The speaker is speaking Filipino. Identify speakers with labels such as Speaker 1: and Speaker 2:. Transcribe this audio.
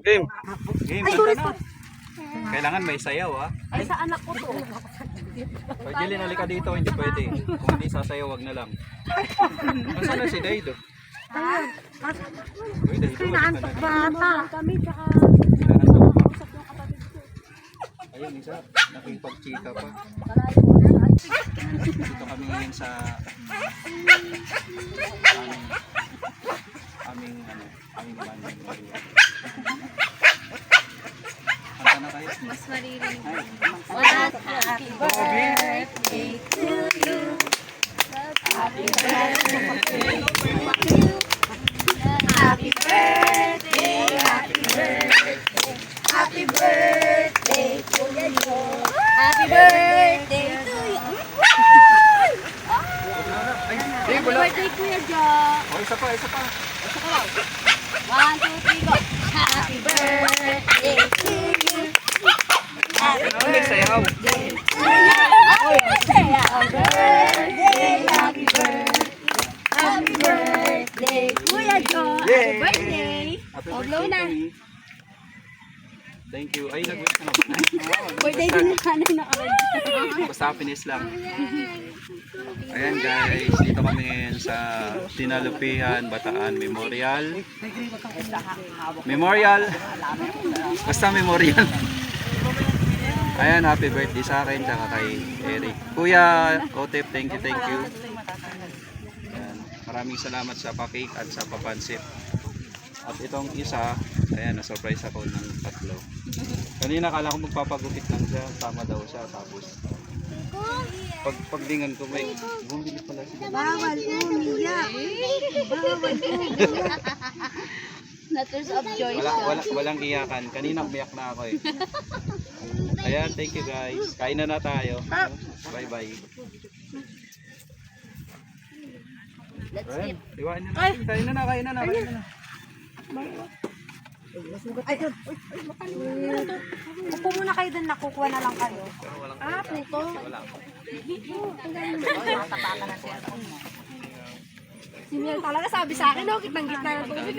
Speaker 1: Game.
Speaker 2: Game, kanta na. Kailangan may sayaw, ha?
Speaker 3: Ay, sa anak ko to.
Speaker 2: Pag Jillian, halika dito, hindi pwede. Kung hindi sasayaw, wag na lang. Nasaan na si Daido? Uy, Daido,
Speaker 3: Pinaantok bata. Kami, tsaka
Speaker 2: ayun, isa. Nakipag-chika pa. Dito kami ngayon sa aming banding. Kanta na kayo.
Speaker 4: Mas maririnig.
Speaker 3: happy birthday to you. Happy birthday to you. Happy birthday, happy birthday. Happy birthday to you. Happy birthday to you.
Speaker 2: Ay,
Speaker 3: Happy birthday, Kuya Jo.
Speaker 2: oh, isa pa.
Speaker 3: 1, 2, 3, go. Happy birthday to you. Happy
Speaker 2: Ano, may sayaw.
Speaker 3: birthday. Happy birthday. Happy birthday, Kuya Jo. Happy birthday.
Speaker 2: Happy
Speaker 3: Oh,
Speaker 2: birthday
Speaker 3: blow na.
Speaker 2: to me. Thank you. Ay, nag-wish ka na ba?
Speaker 3: Birthday din yung nanay na kami.
Speaker 2: Basta happiness lang. Ayan guys, dito kami ngayon sa Dinalupihan, Bataan Memorial. Basta Memorial. Ayan, happy birthday sa akin tsaka kay Eric. Kuya Otep, thank you. Ayan, maraming salamat sa pa-cake at sa papansit. At itong isa, ayan, na-surprise ako ng tatlo. Kanina kala ko magpapagupit lang siya, tama daw siya, tapos paglingan ko may bumili pala siya.
Speaker 3: Bawal umiyak. Bawal umiyak. Letters of joy.
Speaker 2: Walang iyakan. Kanina umiyak na ako eh. Ayan, thank you guys. Kain na tayo. Bye bye.
Speaker 3: Let's
Speaker 2: Ayan,
Speaker 3: eat.
Speaker 2: iwain nyo na. Kain na.
Speaker 3: Ay, upo muna kayo dun, nakukuha na lang kayo. Puto. Si Miel talaga sabi sa akin, kitang gitna ng tubig.